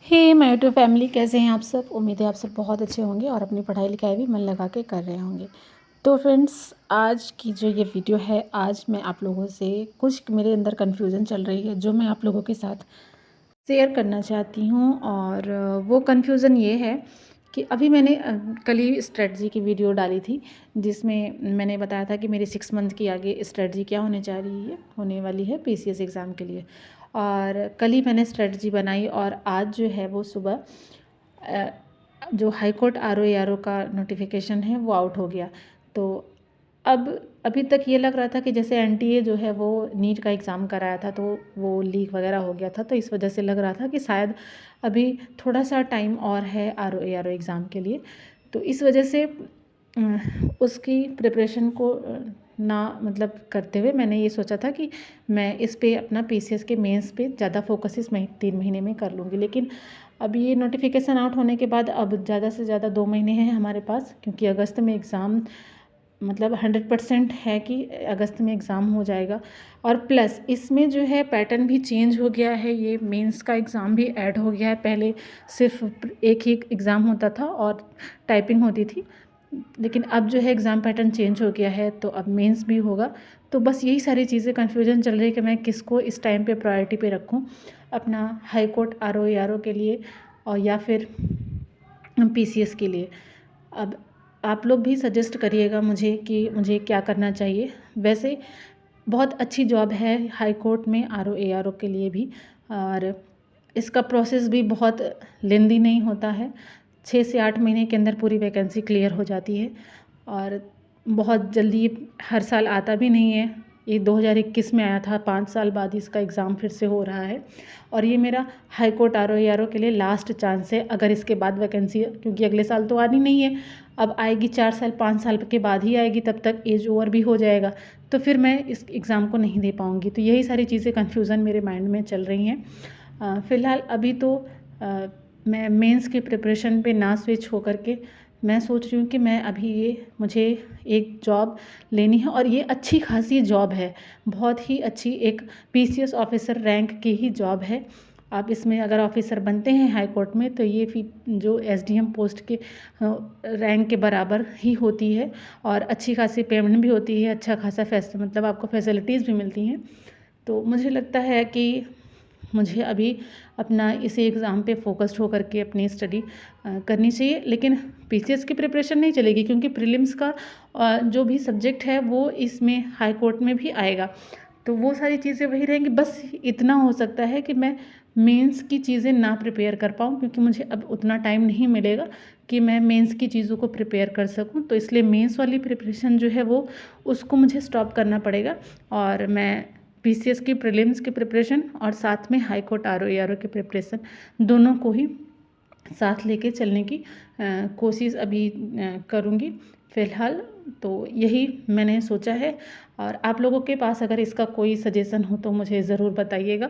Hey my YouTube family, कैसे हैं आप सब। उम्मीद है आप सब बहुत अच्छे होंगे और अपनी पढ़ाई लिखाई भी मन लगा के कर रहे होंगे। तो फ्रेंड्स, आज की जो ये वीडियो है, आज मैं आप लोगों से कुछ मेरे अंदर कन्फ्यूज़न चल रही है जो मैं आप लोगों के साथ शेयर करना चाहती हूँ। और वो कन्फ्यूज़न ये है कि अभी मैंने कल ही स्ट्रेटजी की वीडियो डाली थी, जिसमें मैंने बताया था कि मेरी 6 मंथ की आगे स्ट्रेटजी क्या होने वाली है पीसीएस एग्ज़ाम के लिए। और कल ही मैंने स्ट्रेटजी बनाई और आज जो है वो सुबह जो हाई कोर्ट आरओ का नोटिफिकेशन है वो आउट हो गया। तो अब अभी तक ये लग रहा था कि जैसे एनटीए जो है वो नीट का एग्ज़ाम कराया था, तो वो लीक वगैरह हो गया था, तो इस वजह से लग रहा था कि शायद अभी थोड़ा सा टाइम और है आरओ एग्ज़ाम के लिए। तो इस वजह से उसकी प्रिपरेशन को ना मतलब करते हुए मैंने ये सोचा था कि मैं इस पे अपना पीसीएस के मेंस पे ज़्यादा फोकस इस 3 महीने में कर लूँगी। लेकिन अब ये नोटिफिकेशन आउट होने के बाद अब ज़्यादा से ज़्यादा 2 महीने हैं हमारे पास, क्योंकि अगस्त में एग्ज़ाम मतलब 100% है कि अगस्त में एग्ज़ाम हो जाएगा। और प्लस इसमें जो है पैटर्न भी चेंज हो गया है, ये मेंस का एग्ज़ाम भी ऐड हो गया है। पहले सिर्फ एक ही एग्ज़ाम होता था और टाइपिंग होती थी, लेकिन अब जो है एग्ज़ाम पैटर्न चेंज हो गया है, तो अब मेंस भी होगा। तो बस यही सारी चीज़ें कन्फ्यूजन चल रही है कि मैं किसको इस टाइम पे प्रायोरिटी पे रखूँ, अपना हाई कोर्ट आरओ के लिए और या फिर पीसीएस के लिए। अब आप लोग भी सजेस्ट करिएगा मुझे कि मुझे क्या करना चाहिए। वैसे बहुत अच्छी जॉब है हाई कोर्ट में आरओ के लिए भी, और इसका प्रोसेस भी बहुत लेंदी नहीं होता है। 6 से 8 महीने के अंदर पूरी वैकेंसी क्लियर हो जाती है और बहुत जल्दी हर साल आता भी नहीं है। ये 2021 में आया था, 5 साल बाद इसका एग्ज़ाम फिर से हो रहा है। और ये मेरा हाई कोर्ट आरओ के लिए लास्ट चांस है। अगर इसके बाद वैकेंसी, क्योंकि अगले साल तो आनी नहीं है, अब आएगी 4 साल 5 साल के बाद ही आएगी, तब तक एज ओवर भी हो जाएगा, तो फिर मैं इस एग्ज़ाम को नहीं दे पाऊँगी। तो यही सारी चीज़ें कन्फ्यूज़न मेरे माइंड में चल रही हैं। फ़िलहाल अभी तो मैं मेंस की प्रिपरेशन पे ना स्विच हो करके मैं सोच रही हूँ कि मैं अभी मुझे एक जॉब लेनी है, और ये अच्छी खासी जॉब है, बहुत ही अच्छी, एक पीसीएस ऑफिसर रैंक की ही जॉब है। आप इसमें अगर ऑफिसर बनते हैं हाई कोर्ट में, तो ये जो एसडीएम पोस्ट के रैंक के बराबर ही होती है, और अच्छी खासी पेमेंट भी होती है, अच्छा खासा मतलब आपको फैसिलिटीज़ भी मिलती हैं। तो मुझे लगता है कि मुझे अभी अपना इसी एग्ज़ाम पे फ़ोकस्ड होकर के अपनी स्टडी करनी चाहिए। लेकिन पीसीएस की प्रिपरेशन नहीं चलेगी, क्योंकि प्रीलिम्स का जो भी सब्जेक्ट है वो इसमें हाई कोर्ट में भी आएगा, तो वो सारी चीज़ें वही रहेंगी। बस इतना हो सकता है कि मैं मेंस की चीज़ें ना प्रिपेयर कर पाऊँ, क्योंकि मुझे अब उतना टाइम नहीं मिलेगा कि मैं मेंस की चीज़ों को प्रिपेयर कर सकूँ। तो इसलिए मेंस वाली प्रिपरेशन जो है वो उसको मुझे स्टॉप करना पड़ेगा, और मैं पीसीएस की प्रीलिम्स की प्रिपरेशन और साथ में हाई कोर्ट आरओ की प्रिपरेशन दोनों को ही साथ लेके चलने की कोशिश अभी करूँगी फ़िलहाल। तो यही मैंने सोचा है, और आप लोगों के पास अगर इसका कोई सजेशन हो तो मुझे ज़रूर बताइएगा।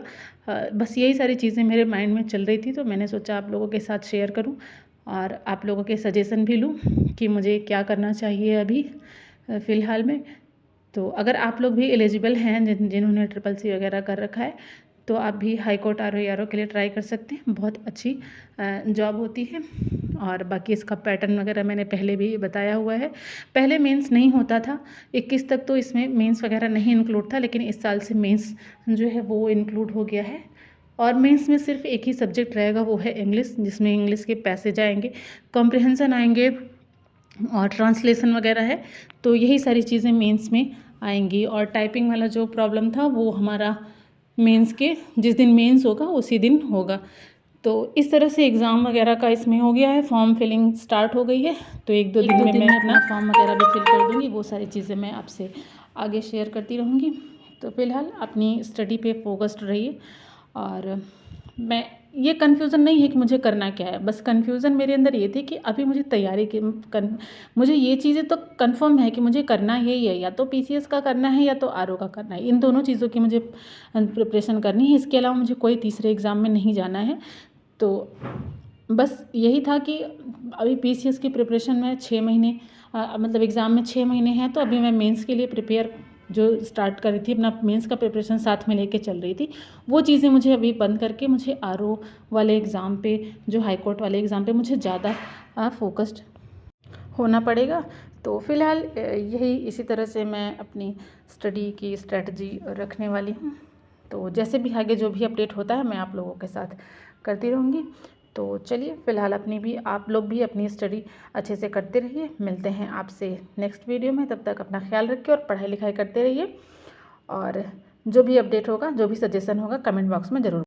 बस यही सारी चीज़ें मेरे माइंड में चल रही थी, तो मैंने सोचा आप लोगों के साथ शेयर करूं और आप लोगों के सजेशन भी लूं कि मुझे क्या करना चाहिए अभी फ़िलहाल में। तो अगर आप लोग भी एलिजिबल हैं, जिन्होंने ट्रिपल सी वगैरह कर रखा है, तो आप भी हाई कोर्ट आरओ के लिए ट्राई कर सकते हैं। बहुत अच्छी जॉब होती है, और बाकी इसका पैटर्न वगैरह मैंने पहले भी बताया हुआ है। पहले मेंस नहीं होता था, 21 तक तो इसमें मेंस वगैरह नहीं इंक्लूड था, लेकिन इस साल से मेंस जो है वो इंक्लूड हो गया है। और मेंस में सिर्फ एक ही सब्जेक्ट रहेगा, वो है इंग्लिश, जिसमें इंग्लिश के पैसेज आएंगे, कॉम्प्रिहेंसन आएंगे और ट्रांसलेशन वगैरह है। तो यही सारी चीज़ें मेंस में आएंगी, और टाइपिंग वाला जो प्रॉब्लम था वो हमारा मेंस के जिस दिन मेंस होगा उसी दिन होगा। तो इस तरह से एग्ज़ाम वगैरह का इसमें हो गया है। फॉर्म फिलिंग स्टार्ट हो गई है, तो एक दो दिन में मैं अपना फॉर्म वगैरह भी फिल कर दूँगी। वो सारी चीज़ें मैं आपसे आगे शेयर करती रहूँगी। तो फ़िलहाल अपनी स्टडी पे फोकस्ड रहिए। और मैं, ये कन्फ्यूज़न नहीं है कि मुझे करना क्या है, बस कन्फ्यूज़न मेरे अंदर ये थी कि अभी मुझे तैयारी की मुझे ये चीज़ें तो कंफर्म है कि मुझे करना यही है, या तो पीसीएस का करना है या तो आरओ का करना है। इन दोनों चीज़ों की मुझे प्रिपरेशन करनी है, इसके अलावा मुझे कोई तीसरे एग्ज़ाम में नहीं जाना है। तो बस यही था कि अभी पीसीएस की प्रिपरेशन में 6 महीने मतलब एग्ज़ाम में 6 महीने हैं, तो अभी मैं मेंस के लिए प्रिपेयर जो स्टार्ट कर रही थी, अपना मेंस का प्रिपरेशन साथ में लेके चल रही थी, वो चीज़ें मुझे अभी बंद करके मुझे आरओ वाले एग्ज़ाम पे, जो हाई कोर्ट वाले एग्ज़ाम पे मुझे ज़्यादा फोकस्ड होना पड़ेगा। तो फ़िलहाल यही इसी तरह से मैं अपनी स्टडी की स्ट्रेटजी रखने वाली हूँ। तो जैसे भी आगे जो भी अपडेट होता है मैं आप लोगों के साथ करती रहूँगी। तो चलिए फ़िलहाल अपनी भी, आप लोग भी अपनी स्टडी अच्छे से करते रहिए। मिलते हैं आपसे नेक्स्ट वीडियो में, तब तक अपना ख्याल रखिए और पढ़ाई लिखाई करते रहिए। और जो भी अपडेट होगा, जो भी सजेशन होगा, कमेंट बॉक्स में ज़रूर